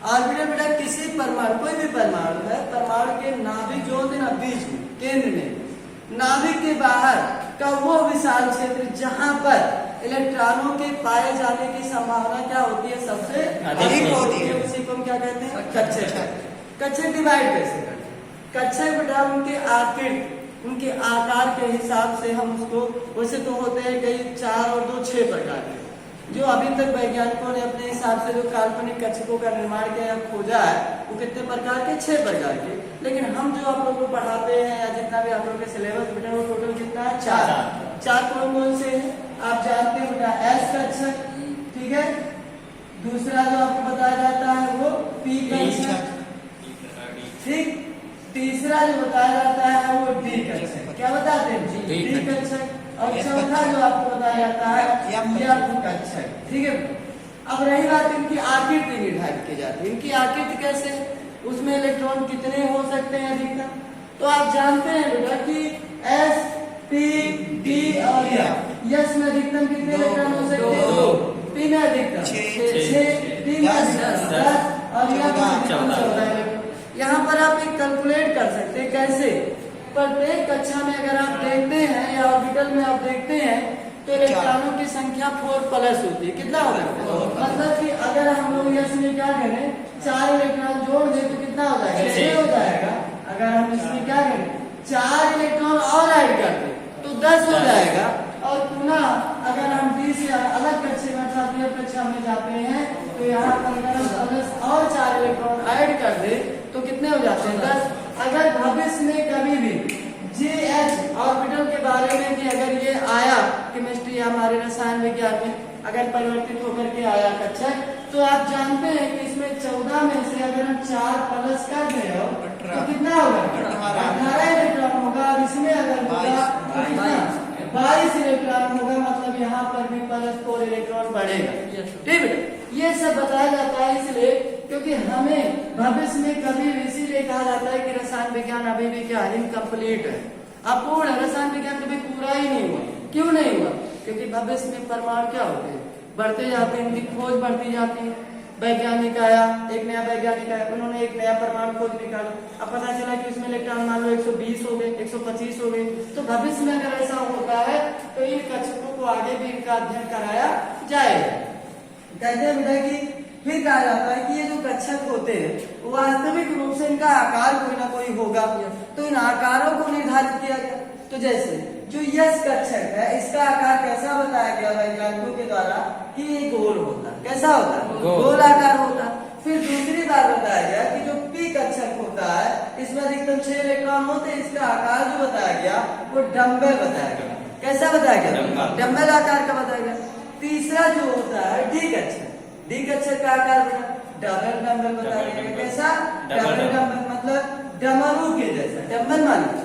Orbital बेटा किसी परमाणु, कोई भी परमाणु है, परमाणु के नाभिक जो होते हैं ना, बीच में, केंद्र में, नाभिक के बाहर का वो विशाल क्षेत्र जहां पर इलेक्ट्रॉनों के पाए जाने की संभावना क्या होती है, सबसे अधिक होती है, उसी को हम क्या कहते हैं, कक्षक। कक्षक डिवाइड कैसे करते हैं? कक्षक बेटा उनके आकृति, उनके आकार के हिसाब से हम उसको, वैसे तो होते हैं कई 4 और 2 6 प्रकार के, जो अभी तक वैज्ञानिकों ने अपने हिसाब से जो काल्पनिक कक्षकों का निर्माण किया या खोजा है वो कितने प्रकार के, 6 प्रकार के। लेकिन हम जो आप लोगों को पढ़ाते हैं या जितना भी आप लोगों के सिलेबस बेटा वो टोटल कितना है, 4 कौन कौन से हैं आप जानते हैं बेटा, एस कक्षक, ठीक है, दूसरा जो आपको बताया जाता है वो पी कक्षक, ठीक, तीसरा जो बताया जाता है वो डी कक्षक, क्या बताते हैं, डी कक्षक, और चौथा जो आपको बताया जाता है एफ कक्षक, ठीक है। अब रही बात इनकी आकृति निर्धारित की जाती है, इनकी आकृति कैसे, उसमें इलेक्ट्रॉन कितने हो सकते हैं अधिकतम, तो आप जानते हैं बेटा कि एस, पी, डी और एस में अधिकतम कितने इलेक्ट्रॉन हो सकते हैं, 2, पी में अधिकतम 6, डी में अधिकतम 10 और एफ में अधिकतम 14। यहाँ पर आप एक कैलकुलेट कर सकते हैं, कैसे, प्रत्येक कक्षा में अगर आप देखते हैं या ऑर्बिटल में आप देखते हैं तो इलेक्ट्रॉनों की संख्या 4+ होती है, कितना होगा, मतलब कि अगर हम लोग इसमें क्या करें, 4 इलेक्ट्रॉन जोड़ दें तो कितना हो जाएगा, 6 हो जाएगा। अगर हम इसमें क्या करें, 4 इलेक्ट्रॉन और ऐड कर दें तो 10 हो जाएगा। और पुनः अगर हम डी से अलग कक्षे में अर्थात कक्षा में जाते हैं तो यहाँ पर अगर हम प्लस और 4 इलेक्ट्रॉन ऐड कर दे तो कितने हो जाते हैं, 10। अगर भविष्य में कभी भी JH ऑर्बिटल के बारे में कि अगर ये आया केमिस्ट्री या हमारे रसायन विज्ञान में अगर परिवर्तित होकर के आया कक्षक, तो आप जानते हैं कि इसमें 14 में से अगर हम 4+ कर दें तो कितना होगा, 18 इलेक्ट्रॉन होगा। और इसमें अगर होगा 22 इलेक्ट्रॉन होगा, मतलब यहाँ पर भी +4 इलेक्ट्रॉन बढ़ेगा, ठीक है। ये सब बताया जाता है इसलिए क्योंकि हमें भविष्य में कभी भी, इसीलिए कहा जाता है कि रसायन विज्ञान अभी भी क्या है, इनकम्प्लीट है, अपूर्ण है, रसायन विज्ञान कभी पूरा ही नहीं हुआ। क्यों नहीं हुआ, क्योंकि भविष्य में परमाणु क्या होते हैं, बढ़ते जाते हैं, इनकी खोज बढ़ती जाती है। वैज्ञानिक आया, एक नया वैज्ञानिक आया, उन्होंने एक नया परमाणु खोज निकाला, अब पता चला कि उसमें इलेक्ट्रॉन मान लो 120 हो गए, 125 हो गए, तो भविष्य में अगर ऐसा होता है तो इन कक्षकों को आगे भी इनका अध्ययन कराया जाएगा। कहते हैं बेटा कि फिर कहा जाता है कि ये जो कक्षक होते हैं वास्तविक रूप से इनका आकार कोई ना कोई होगा, तो इन आकारों को निर्धारित किया गया। तो जैसे जो यस कक्षक है इसका आकार कैसा बताया गया वैज्ञानिकों के द्वारा कि ये गोल होता है, कैसा होता है, गोल आकार होता है। फिर दूसरी बार बताया गया कि जो पी कक्षक होता है इसमें अधिकतम 6 इलेक्ट्रॉन होते हैं, इसका आकार जो बताया गया वो डम्बल बताया गया, कैसा बताया गया, डम्बल आकार का बताया गया। तीसरा जो होता है डी कक्षक, डी कक्षक का आकार डबल डम्बल बताया गया, कैसा, डबल डम्बल, मतलब डमरू के जैसा, डम्बल माने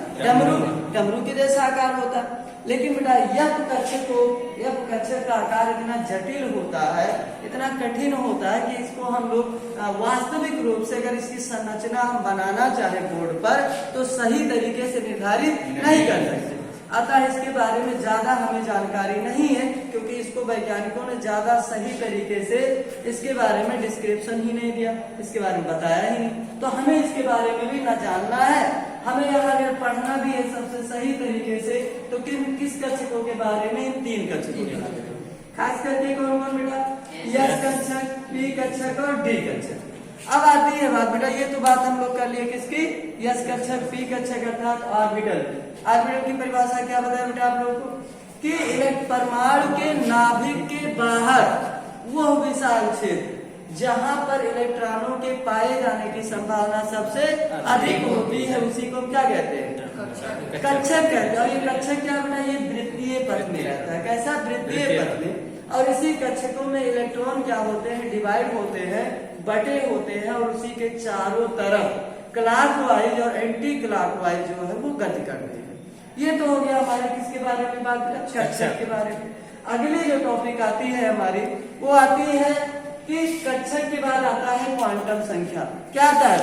डमरू के जैसा आकार होता है। लेकिन बेटा यह कक्षक का आकार इतना जटिल होता है, इतना कठिन होता है कि इसको हम लोग वास्तविक रूप से अगर इसकी संरचना हम बनाना चाहे बोर्ड पर तो सही तरीके से निर्धारित नहीं कर सकते। अतः इसके बारे में ज्यादा हमें जानकारी नहीं है क्योंकि इसको वैज्ञानिकों ने ज्यादा सही तरीके से इसके बारे में डिस्क्रिप्शन ही नहीं दिया, इसके बारे में बताया ही नहीं। तो हमें इसके बारे में भी न जानना है, हमें यहाँ अगर पढ़ना भी है सबसे सही तरीके से तो किस कक्षकों के बारे में, इन 3 कक्षकों के बारे में, खास करके कौन कौन बेटा, यस कक्षक, पी कक्षक और डी कक्षक। अब आती है बात बेटा, ये तो बात हम लोग कर लिए किसकी, यस कक्षक, पी कक्षक अर्थात ऑर्बिटल। ऑर्बिटल की परिभाषा क्या बताया बेटा आप लोगों को कि परमाणु के नाभिक के बाहर वो विशाल क्षेत्र जहां पर इलेक्ट्रॉनों के पाए जाने की संभावना सबसे अधिक होती है उसी को क्या कहते हैं, कक्षक कहते हैं। और ये कक्षक क्या बेटा, ये वृत्तीय पथ में रहता है, कैसा, वृत्तीय पथ में। और इसी कक्षकों में इलेक्ट्रॉन क्या होते हैं, डिवाइड होते हैं, बटे होते हैं और उसी के चारों तरफ क्लॉकवाइज और एंटी क्लॉकवाइज जो है वो गति करते हैं। ये तो हो गया हमारे किसके बारे में बात, कक्षक के बारे में। अगली जो टॉपिक आती है हमारी वो आती है कि कक्षक के बाद आता है क्वांटम संख्या। क्या आता है,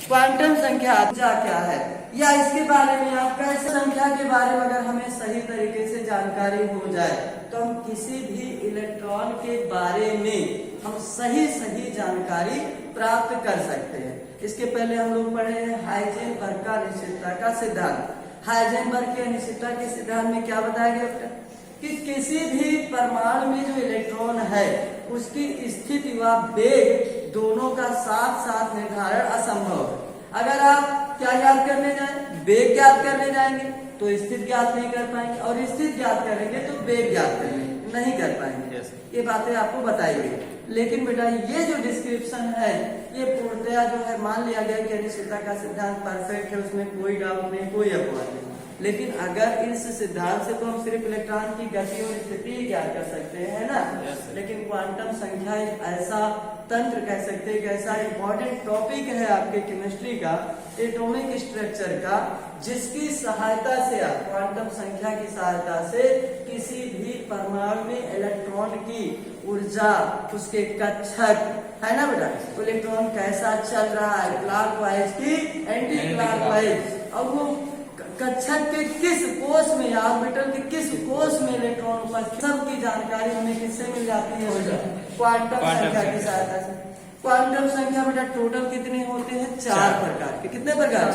क्वांटम संख्या क्या है या इसके बारे में आप कैसे, संख्या के बारे में अगर हमें सही तरीके से जानकारी हो जाए तो हम किसी भी इलेक्ट्रॉन के बारे में हम सही सही जानकारी प्राप्त कर सकते हैं। इसके पहले हम लोग पढ़े हैं हाइजेनबर्ग का अनिश्चितता का सिद्धांत। हाइजेनबर्ग की अनिश्चितता के सिद्धांत में क्या बताया गया बेटा कि किसी भी परमाणु में जो इलेक्ट्रॉन है उसकी स्थिति व वेग दोनों का साथ साथ निर्धारण असंभव है। अगर आप क्या ज्ञात करने जाएं, वेग ज्ञात करने जाएंगे तो स्थिति ज्ञात नहीं कर पाएंगे, और स्थिति ज्ञात करेंगे तो वेग ज्ञात करेंगे नहीं कर पाएंगे। ये बातें आपको बताई गई। लेकिन बेटा ये जो डिस्क्रिप्शन है ये पूर्णतया जो है मान लिया गया कि अनिश्चितता का सिद्धांत परफेक्ट है, उसमें कोई डाउट नहीं, कोई अपवाद नहीं। लेकिन अगर इस सिद्धांत से तो हम सिर्फ इलेक्ट्रॉन की गति और स्थिति ज्ञात कर सकते हैं ना, लेकिन क्वांटम संख्या एक ऐसा तंत्र कह सकते हैं, ऐसा इंपॉर्टेंट टॉपिक है आपके केमिस्ट्री का, एटॉमिक स्ट्रक्चर का, जिसकी सहायता से आप क्वांटम संख्या की सहायता से किसी भी परमाणु में इलेक्ट्रॉन की ऊर्जा, उसके कक्षक है ना बेटा, इलेक्ट्रॉन कैसा चल रहा है क्लॉकवाइज की एंटी क्लॉकवाइज, और वो कक्षक के किस कोष में या ऑर्बिटल के किस कोष में इलेक्ट्रॉन उपस्थित, सबकी जानकारी हमें किससे मिल जाती है? क्वांटम संख्या की सहायता से। क्वांटम संख्या बेटा टोटल कितने होते हैं? 4 प्रकार के। कितने प्रकार?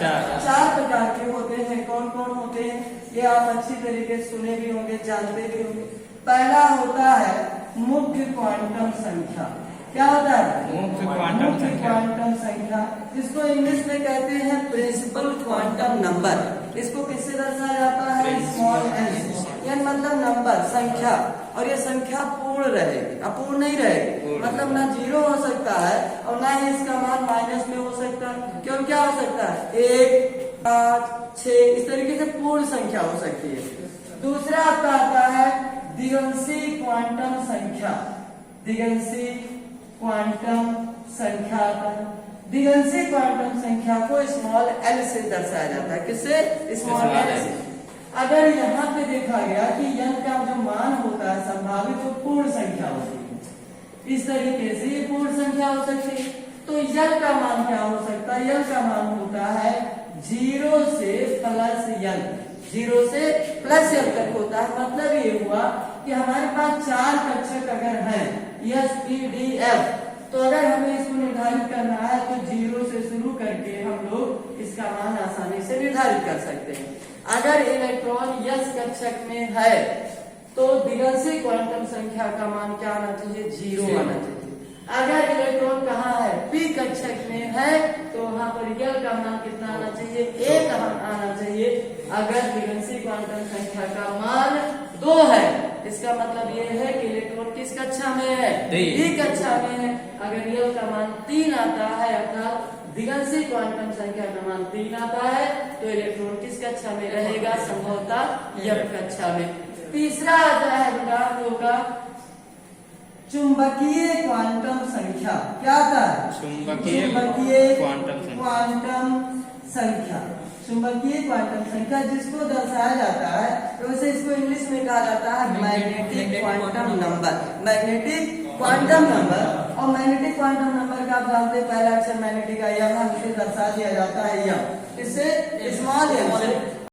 4 प्रकार के होते हैं। कौन कौन होते हैं ये आप अच्छी तरीके से सुने भी होंगे, जानते भी होंगे। पहला होता है मुख्य क्वांटम संख्या। क्या होता है? मुख्य क्वांटम संख्या, जिसको इंग्लिश में कहते हैं प्रिंसिपल क्वांटम नंबर। इसको किससे दर्शाया जाता है? Small N. यह मतलब नंबर, संख्या, और ये संख्या पूर्ण रहेगी, अपूर्ण नहीं रहेगी। मतलब ना 0 हो सकता है और ना ही इसका मान माइनस में हो सकता है। क्यों? क्या हो सकता है? 1, 5, 6 इस तरीके से पूर्ण संख्या हो सकती है। दूसरा आपका आता है द्विअंशी क्वांटम संख्या। द्विअंशी क्वांटम संख्या, द्विअंशी क्वांटम संख्या को स्मॉल एल से दर्शाया जाता है। किससे? स्मॉल एल से। अगर यहाँ पे देखा गया कि n का जो मान होता है संभावित, वो पूर्ण संख्या होती है। इस तरीके से ये पूर्ण संख्या हो सकती है। तो n का मान क्या हो सकता है? n का मान होता है 0 से प्लस n। 0 से प्लस n तक होता है। मतलब ये हुआ कि हमारे पास 4 कक्षक अगर हैं S, P, D, F, तो अगर हमें इसको निर्धारित करना है तो 0 से शुरू करके हम लोग इसका मान आसानी से निर्धारित कर सकते हैं। अगर इलेक्ट्रॉन S कक्षक में है तो द्विअंशी क्वांटम संख्या का मान क्या आना चाहिए? 0 आना चाहिए। अगर इलेक्ट्रॉन कहाँ है? P कक्षक में है तो वहां पर L का मान कितना आना चाहिए? 1 आना चाहिए। अगर द्विअंशी क्वांटम संख्या का मान 2 है, इसका मतलब ये है कि इलेक्ट्रॉन किस कक्षा में है? D कक्षा में है। अगर L का मान 3 आता है, अर्थात द्विअंशी क्वांटम संख्या का मान 3 आता है, तो इलेक्ट्रॉन किस कक्षा में रहेगा? संभवतः F कक्षा में। तीसरा आता है बेटा होगा चुंबकीय क्वांटम संख्या। क्या आता है? चुंबकीय क्वांटम संख्या। चुंबकीय क्वांटम संख्या जिसको दर्शाया जाता है, वैसे इसको इंग्लिश में कहा जाता है magnetic quantum number. Magnetic quantum number, और मैग्नेटिक क्वांटम नंबर का आप जानते हैं पहला अक्षर मैग्नेटिक का यह इसे दर्शा दिया जाता है यह, इससे स्मॉल एम से।